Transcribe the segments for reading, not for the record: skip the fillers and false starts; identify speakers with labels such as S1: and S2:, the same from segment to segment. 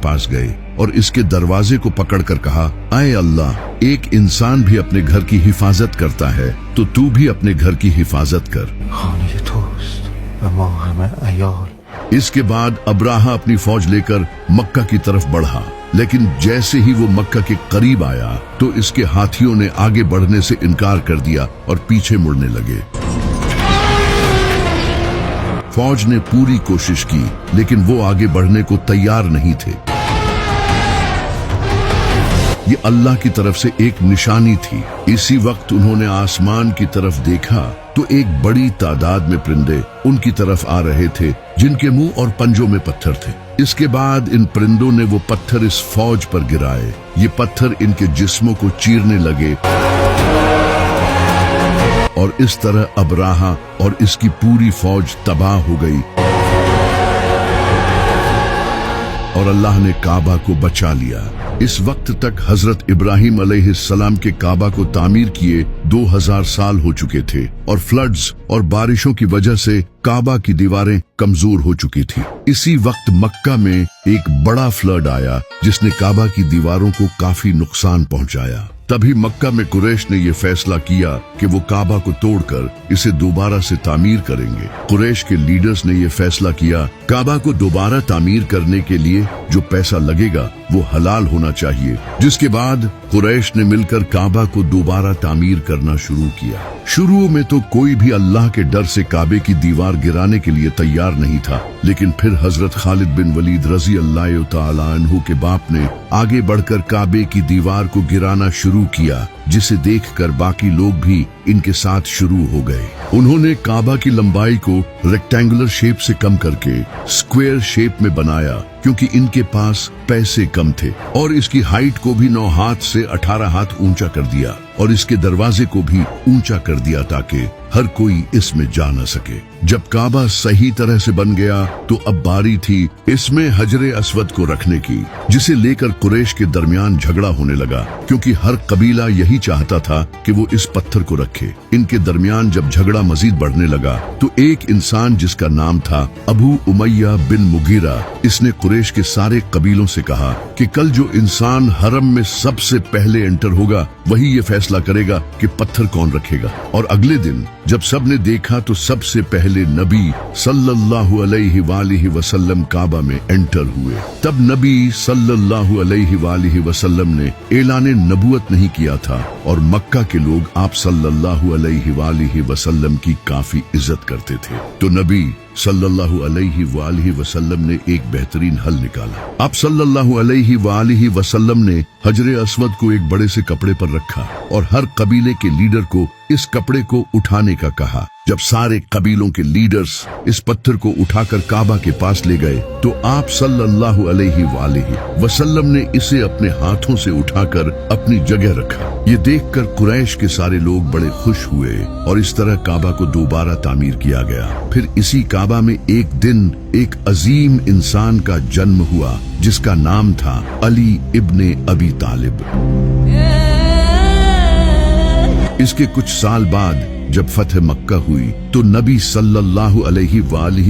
S1: पास गए और इसके दरवाजे को पकड़कर कहा, आए अल्लाह, एक इंसान भी अपने घर की हिफाजत करता है तो तू भी अपने घर की हिफाजत कर। इसके बाद अब्राहा अपनी फौज लेकर मक्का की तरफ बढ़ा, लेकिन जैसे ही वो मक्का के करीब आया तो इसके हाथियों ने आगे बढ़ने से इनकार कर दिया और पीछे मुड़ने लगे। फौज ने पूरी कोशिश की, लेकिन वो आगे बढ़ने को तैयार नहीं थे। ये अल्लाह की तरफ से एक निशानी थी। इसी वक्त उन्होंने आसमान की तरफ देखा तो एक बड़ी तादाद में परिंदे उनकी तरफ आ रहे थे, जिनके मुंह और पंजों में पत्थर थे। इसके बाद इन परिंदों ने वो पत्थर इस फौज पर गिराए। ये पत्थर इनके जिस्मों को चीरने लगे और इस तरह अब्राहा और इसकी पूरी फौज तबाह हो गई और अल्लाह ने काबा को बचा लिया। इस वक्त तक हजरत इब्राहिम अलैहिस्सलाम के काबा को तामीर किए 2000 साल हो चुके थे और फ्लड्स और बारिशों की वजह से काबा की दीवारें कमजोर हो चुकी थी। इसी वक्त मक्का में एक बड़ा फ्लड आया जिसने काबा की दीवारों को काफी नुकसान पहुंचाया। तभी मक्का में कुरैश ने ये फैसला किया कि वो काबा को तोड़कर इसे दोबारा से तामीर करेंगे। कुरैश के लीडर्स ने ये फैसला किया, काबा को दोबारा तामीर करने के लिए जो पैसा लगेगा वो हलाल होना चाहिए। जिसके बाद कुरैश ने मिलकर काबा को दोबारा तामीर करना शुरू किया। शुरू में तो कोई भी अल्लाह के डर से काबे की दीवार गिराने के लिए तैयार नहीं था, लेकिन फिर हजरत खालिद बिन वलीद रजी अल्लाह तआला अन्हु के बाप ने आगे बढ़कर काबे की दीवार को गिराना शुरू किया, जिसे देखकर बाकी लोग भी इनके साथ शुरू हो गए। उन्होंने काबा की लंबाई को रेक्टेंगुलर शेप से कम करके स्क्वायर शेप में बनाया, क्योंकि इनके पास पैसे कम थे, और इसकी हाइट को भी 9 हाथ से 18 हाथ ऊंचा कर दिया और इसके दरवाजे को भी ऊंचा कर दिया ताकि हर कोई इसमें जा न सके। जब काबा सही तरह से बन गया तो अब बारी थी इसमें हजरे अस्वद को रखने की, जिसे लेकर कुरैश के दरमियान झगड़ा होने लगा, क्योंकि हर कबीला यही चाहता था कि वो इस पत्थर को रखे। इनके दरमियान जब झगड़ा मजीद बढ़ने लगा तो एक इंसान जिसका नाम था अबू उमैया बिन मुगीरा, इसने कुरैश के सारे कबीलों से कहा कि कल जो इंसान हरम में सबसे पहले एंटर होगा वही ये फैसला करेगा कि पत्थर कौन रखेगा। और अगले दिन जब सबने देखा तो सबसे पहले नबी सल्लल्लाहु अलैहि वसल्लम काबा में एंटर हुए। तब नबी सल्लल्लाहु अलैहि वसल्लम ने ऐलान नबूवत नहीं किया था और मक्का के लोग आप सल्लल्लाहु अलैहि वसल्लम की काफी इज्जत करते थे। तो नबी सल्लल्लाहु अलैहि वसल्लम ने एक बेहतरीन हल निकाला। आप सल्लल्लाहु अलैहि वसल्लम ने हजरे अस्वद को एक बड़े से कपड़े पर रखा और हर कबीले के लीडर को इस कपड़े को उठाने का कहा। जब सारे कबीलों के लीडर्स इस पत्थर को उठाकर काबा के पास ले गए तो आप सल्लल्लाहु अलैहि वसल्लम ने इसे अपने हाथों से उठाकर अपनी जगह रखा। ये देखकर कुरैश के सारे लोग बड़े खुश हुए और इस तरह काबा को दोबारा तामीर किया गया। फिर इसी काबा में एक दिन एक अजीम इंसान का जन्म हुआ जिसका नाम था अली इब्ने अबी तालिब। इसके कुछ साल बाद जब फतह मक्का हुई तो नबी सल्लल्लाहु अलैहि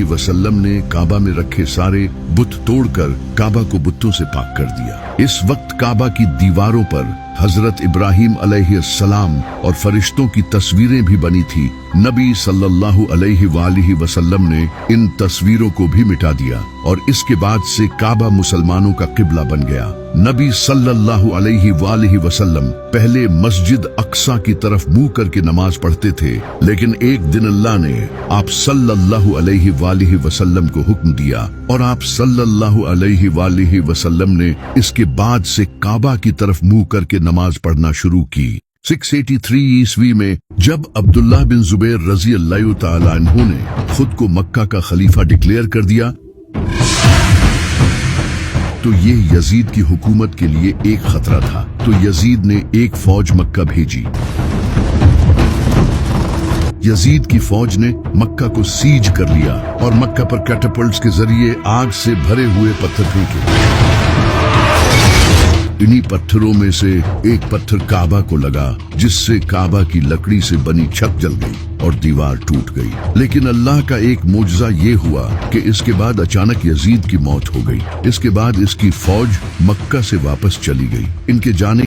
S1: वसल्लम ने काबा में रखे सारे बुत तोड़कर काबा को बुतों से पाक कर दिया। इस वक्त काबा की दीवारों पर हजरत इब्राहिम अलैहिस्सलाम और फरिश्तों की तस्वीरें भी बनी थी। नबी सल्लल्लाहु अलैहि वसल्लम ने इन तस्वीरों को भी मिटा दिया और इसके बाद से काबा मुसलमानों का किबला बन गया। नबी सल्लल्लाहु अलैहि वसल्लम पहले मस्जिद अक्सा की तरफ मुंह करके नमाज पढ़ते थे, लेकिन एक दिन अल्लाह ने आप सल्लल्लाहु अलैहि वसल्लम को हुक्म दिया और आप सल्लल्लाहु अलैहि वसल्लम ने इसके बाद से काबा की तरफ मुंह करके नमाज पढ़ना शुरू की। 683 ईस्वी में जब अब्दुल्लाह बिन जुबैर रजी अल्लाह तआला अन्हु ने खुद को मक्का का खलीफा डिक्लेयर कर दिया तो ये यजीद की हुकूमत के लिए एक खतरा था। तो यजीद ने एक फौज मक्का भेजी। यजीद की फौज ने मक्का को सीज कर लिया और मक्का पर कैटापल्ट्स के जरिए आग से भरे हुए पत्थर फेंके। इन्हीं पत्थरों में से एक पत्थर काबा को लगा, जिससे काबा की लकड़ी से बनी छत जल गई और दीवार टूट गई। लेकिन अल्लाह का एक मोजज़ा ये हुआ कि इसके बाद अचानक यजीद की मौत हो गई। इसके बाद इसकी फौज मक्का से वापस चली गई। इनके जाने